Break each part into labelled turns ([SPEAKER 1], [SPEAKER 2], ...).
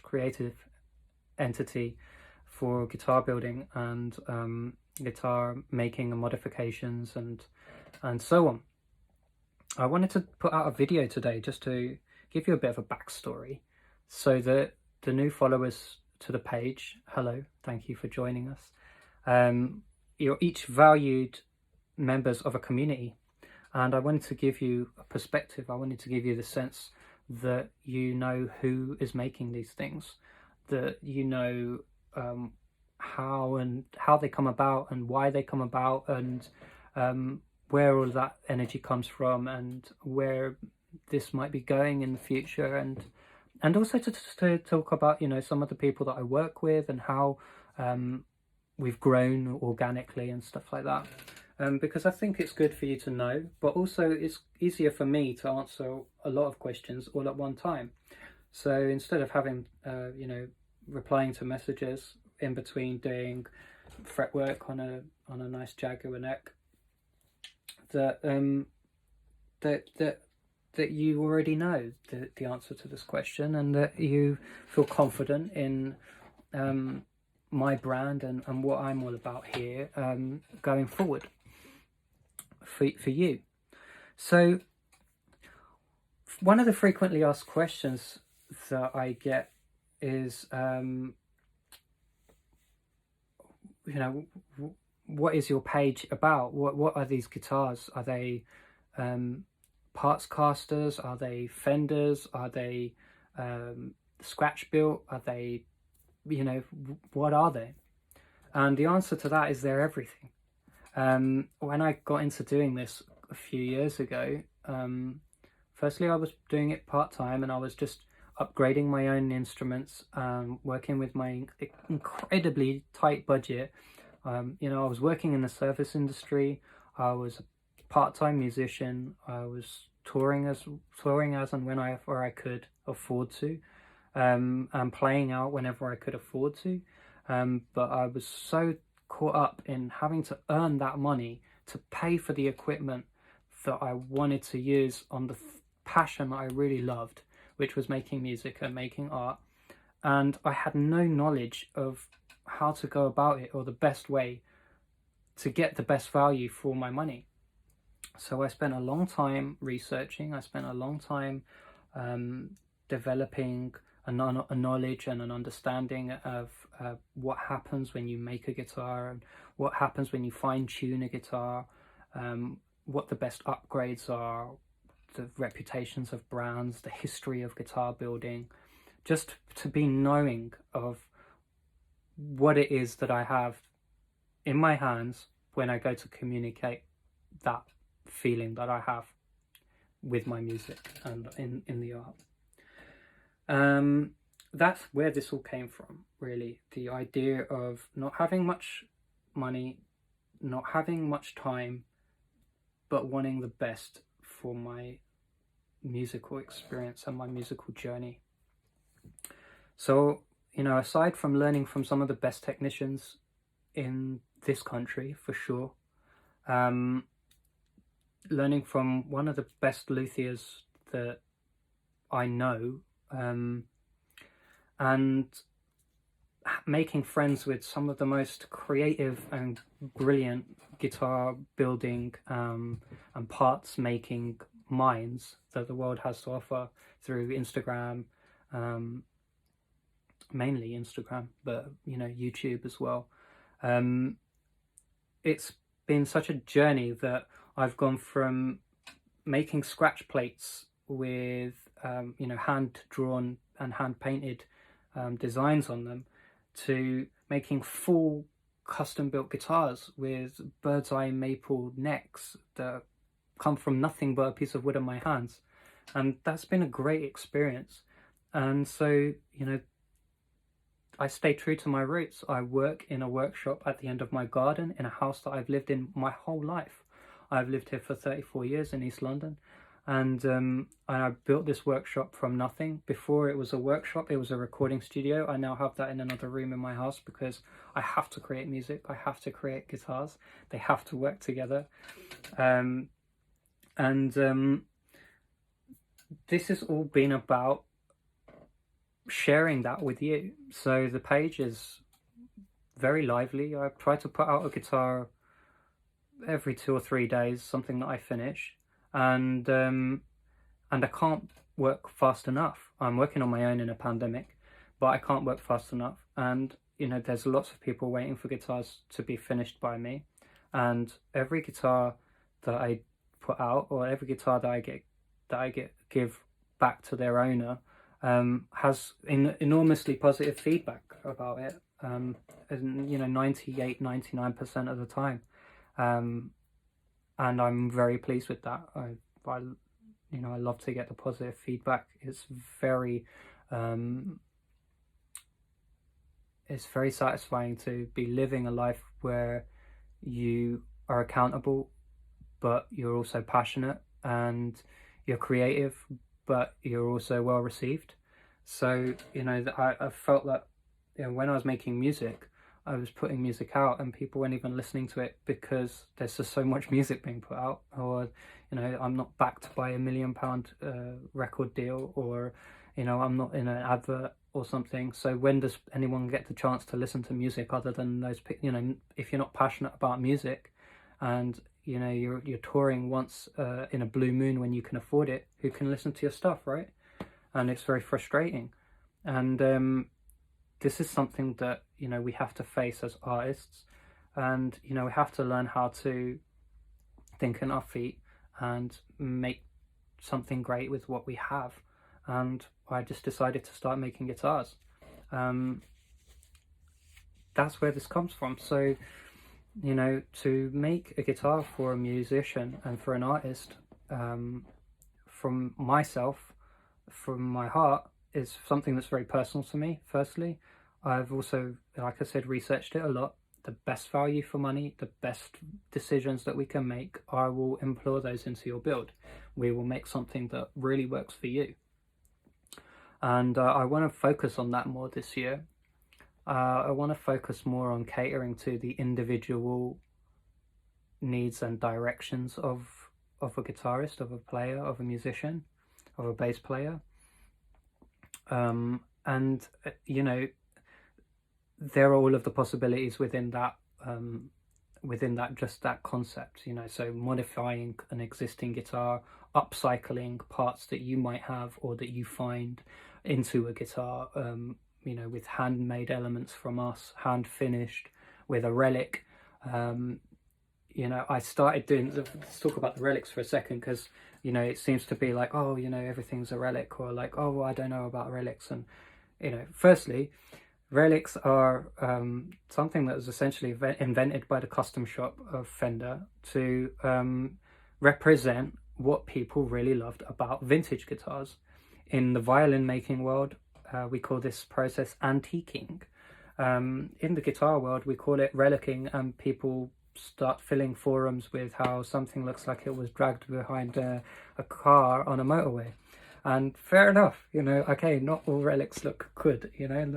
[SPEAKER 1] creative entity for guitar building and guitar making and modifications and so on. I wanted to put out a video today just to give you a bit of a backstory so that the new followers to the page, hello, thank you for joining us. You're each valued members of a community, and I wanted to give you a perspective. I wanted to give you the sense that you know who is making these things, that you know how they come about and why they come about, and where all that energy comes from and where this might be going in the future, and also to talk about, you know, some of the people that I work with and how we've grown organically and stuff like that, because I think it's good for you to know, but also it's easier for me to answer a lot of questions all at one time. So instead of having you know, replying to messages in between doing fretwork on a nice Jaguar neck, that you already know the answer to this question, and that you feel confident in my brand and what I'm all about here going forward for you. So one of the frequently asked questions that I get is, you know, what is your page about? What are these guitars? Are they parts casters? Are they Fenders? Are they scratch built? Are they, you know, what are they? And the answer to that is they're everything. When I got into doing this a few years ago, firstly I was doing it part-time, and I was just upgrading my own instruments, working with my incredibly tight budget. You know, I was working in the service industry. I was a part-time musician. I was touring as and whenever I could afford to, and playing out whenever I could afford to. But I was so caught up in having to earn that money to pay for the equipment that I wanted to use on the passion that I really loved, which was making music and making art. And I had no knowledge of how to go about it or the best way to get the best value for my money. So I spent a long time researching. I spent a long time developing a knowledge and an understanding of what happens when you make a guitar, and what happens when you fine tune a guitar, what the best upgrades are, the reputations of brands, the history of guitar building, just to be knowing of what it is that I have in my hands when I go to communicate that feeling that I have with my music and in the art. That's where this all came from, really. The idea of not having much money, not having much time, but wanting the best for my musical experience and my musical journey. So, you know, aside from learning from some of the best technicians in this country, for sure, learning from one of the best luthiers that I know, and making friends with some of the most creative and brilliant guitar building and parts making minds that the world has to offer through Instagram, mainly Instagram, but, you know, YouTube as well. It's been such a journey that I've gone from making scratch plates with you know, hand drawn and hand painted designs on them, to making full custom built guitars with bird's eye maple necks that come from nothing but a piece of wood in my hands. And that's been a great experience. And so, you know, I stay true to my roots. I work in a workshop at the end of my garden in a house that I've lived in my whole life. I've lived here for 34 years in East London, and I built this workshop from nothing. Before it was a workshop, it was a recording studio. I now have that in another room in my house because I have to create music. I have to create guitars. They have to work together. This has all been about sharing that with you. So the page is very lively. I try to put out a guitar every 2 or 3 days, something that I finish, and I can't work fast enough. I'm working on my own in a pandemic, but I can't work fast enough. And there's lots of people waiting for guitars to be finished by me, and every guitar that I put out, or every guitar that I get give back to their owner, has enormously positive feedback about it. And 98, 99% of the time. And I'm very pleased with that. I I love to get the positive feedback. It's very satisfying to be living a life where you are accountable, but you're also passionate, and you're creative, but you're also well received. So I felt that when I was making music, I was putting music out and people weren't even listening to it because there's just so much music being put out. Or I'm not backed by £1 million record deal, or I'm not in an advert or something. So when does anyone get the chance to listen to music other than those if you're not passionate about music, and you're touring once in a blue moon when you can afford it, who can listen to your stuff, right? And it's very frustrating. And this is something that we have to face as artists, and we have to learn how to think on our feet and make something great with what we have. And I just decided to start making guitars. That's where this comes from. So to make a guitar for a musician and for an artist, from myself, from my heart, is something that's very personal to me. Firstly, I've also, like I said, researched it a lot. The best value for money, the best decisions that we can make, I will implore those into your build. We will make something that really works for you. And I want to focus on that more this year. I want to focus more on catering to the individual needs and directions of a guitarist, of a player, of a musician, of a bass player. And there are all of the possibilities within that just that concept, so modifying an existing guitar, upcycling parts that you might have or that you find into a guitar, with handmade elements from us, hand finished, with a relic. I started doing, let's talk about the relics for a second, because it seems to be like, oh, everything's a relic, or like, oh, well, I don't know about relics. And firstly, relics are something that was essentially invented by the custom shop of Fender to represent what people really loved about vintage guitars. In the violin making world, we call this process antiquing. In the guitar world, we call it relicking, and people start filling forums with how something looks like it was dragged behind a car on a motorway. And fair enough, okay, not all relics look good, they don't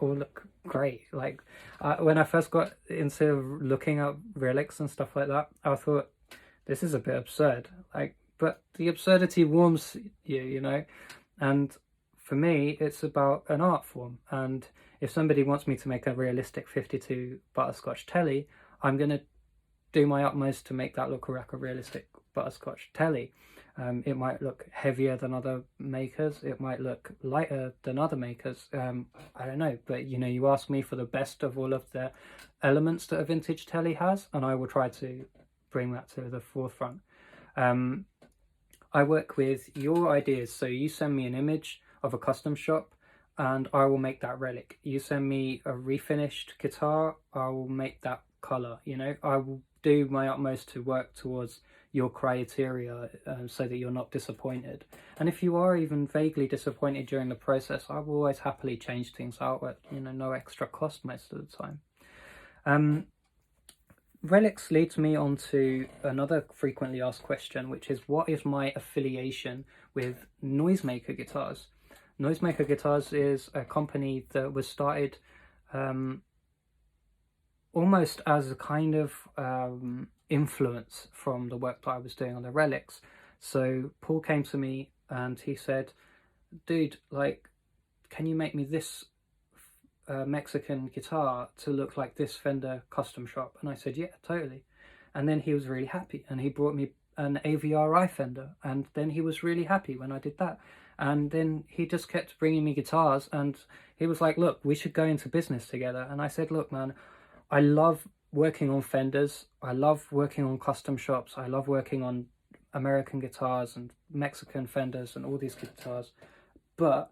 [SPEAKER 1] look great. Like when I first got into looking at relics and stuff like that, I thought, this is a bit absurd. But the absurdity warms you, and for me, it's about an art form. And if somebody wants me to make a realistic 52 butterscotch telly, I'm going to do my utmost to make that look like a realistic butterscotch telly. It might look heavier than other makers. It might look lighter than other makers. I don't know. But, you ask me for the best of all of the elements that a vintage telly has, and I will try to bring that to the forefront. I work with your ideas. So you send me an image of a custom shop, and I will make that relic. You send me a refinished guitar, I will make that color. I will do my utmost to work towards your criteria, so that you're not disappointed. And if you are even vaguely disappointed during the process, I will always happily change things out at no extra cost most of the time. Relics leads me on to another frequently asked question, which is, what is my affiliation with Noizemaker Guitars? Noizemaker Guitars is a company that was started almost as a kind of influence from the work that I was doing on the relics. So Paul came to me and he said, dude, can you make me this Mexican guitar to look like this Fender custom shop? And I said, yeah, totally. And then he was really happy, and he brought me an AVRI Fender, and then he was really happy when I did that. And then he just kept bringing me guitars, and he was like, look, we should go into business together. And I said, look, man, I love working on Fenders, I love working on custom shops, I love working on American guitars and Mexican Fenders and all these guitars, but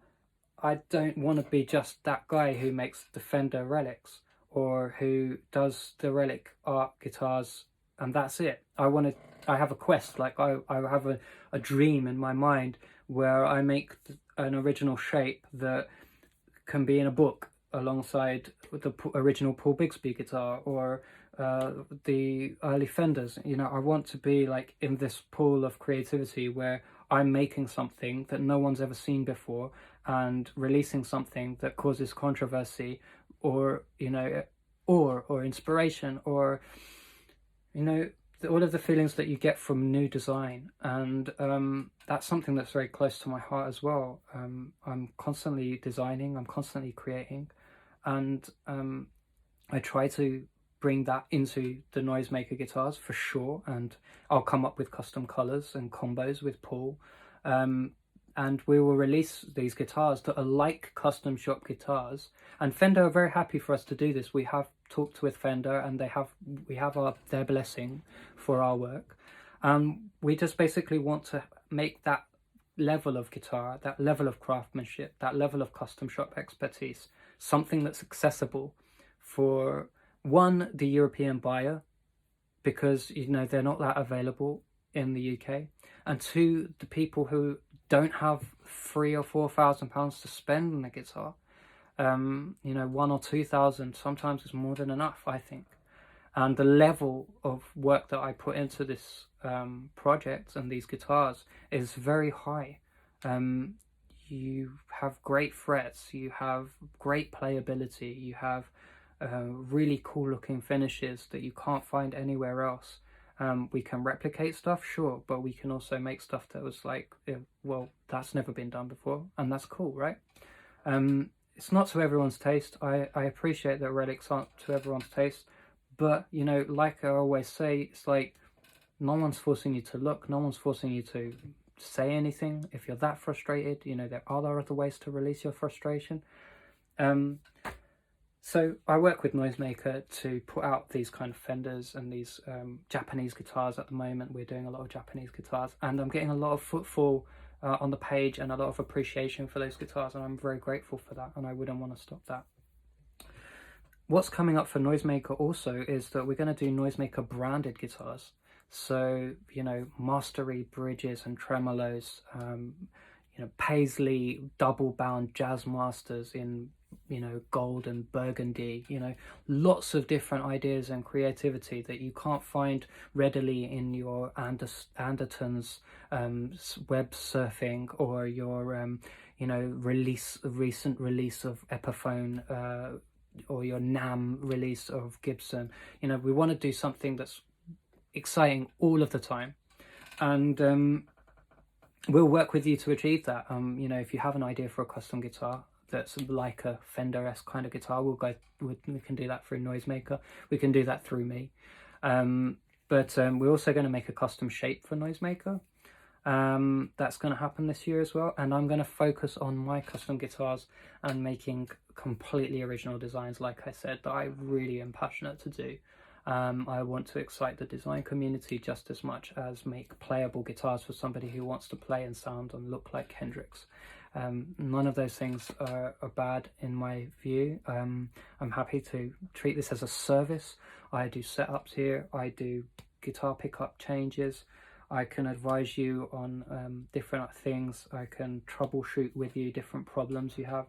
[SPEAKER 1] I don't want to be just that guy who makes the Fender relics or who does the relic art guitars and that's it. I have a quest, like I have a dream in my mind where I make an original shape that can be in a book alongside the original Paul Bigsby guitar or the early Fenders. You know, I want to be like in this pool of creativity where I'm making something that no one's ever seen before and releasing something that causes controversy or, you know, or inspiration or, you know, all of the feelings that you get from new design. And that's something that's very close to my heart as well. I'm constantly designing, I'm constantly creating, and I try to bring that into the Noizemaker guitars for sure, and I'll come up with custom colors and combos with Paul, and we will release these guitars that are like custom shop guitars, and Fender are very happy for us to do this. We have talked with Fender and we have their blessing for our work. We just basically want to make that level of guitar, that level of craftsmanship, that level of custom shop expertise, something that's accessible for one, the European buyer, because, you know, they're not that available in the UK, and two, the people who don't have £3,000 or £4,000 to spend on a guitar. You know, 1,000 or 2,000 sometimes is more than enough, I think. And the level of work that I put into this project and these guitars is very high. You have great frets, you have great playability, you have really cool looking finishes that you can't find anywhere else. We can replicate stuff, sure, but we can also make stuff that was like, well, that's never been done before, and that's cool, right? It's not to everyone's taste. I appreciate that relics aren't to everyone's taste, but, you know, like I always say, it's like no one's forcing you to look, no one's forcing you to say anything. If you're that frustrated, you know, there are other ways to release your frustration. So I work with Noizemaker to put out these kind of Fenders and these Japanese guitars at the moment. We're doing a lot of Japanese guitars, and I'm getting a lot of footfall on the page and a lot of appreciation for those guitars, and I'm very grateful for that, and I wouldn't want to stop that. What's coming up for Noizemaker also is that we're going to do Noizemaker branded guitars. So, you know, mastery bridges and tremolos, you know, Paisley double bound jazz masters in, you know, gold and burgundy, you know, lots of different ideas and creativity that you can't find readily in your Anderton's web surfing or your, you know, recent release of Epiphone or your NAMM release of Gibson. You know, we want to do something that's exciting all of the time, and we'll work with you to achieve that. You know, if you have an idea for a custom guitar that's like a Fender-esque kind of guitar, we can do that through Noizemaker. We can do that through me. But we're also going to make a custom shape for Noizemaker. That's going to happen this year as well, and I'm going to focus on my custom guitars and making completely original designs, like I said, that I really am passionate to do. I want to excite the design community just as much as make playable guitars for somebody who wants to play and sound and look like Hendrix. None of those things are bad in my view. I'm happy to treat this as a service. I do setups here, I do guitar pickup changes, I can advise you on different things, I can troubleshoot with you different problems you have.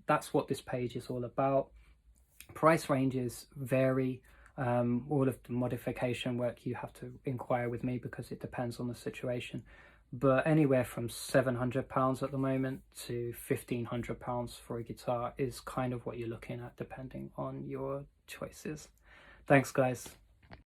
[SPEAKER 1] That's what this page is all about. Price ranges vary. All of the modification work you have to inquire with me because it depends on the situation, but anywhere from £700 at the moment to £1,500 for a guitar is kind of what you're looking at depending on your choices. Thanks guys.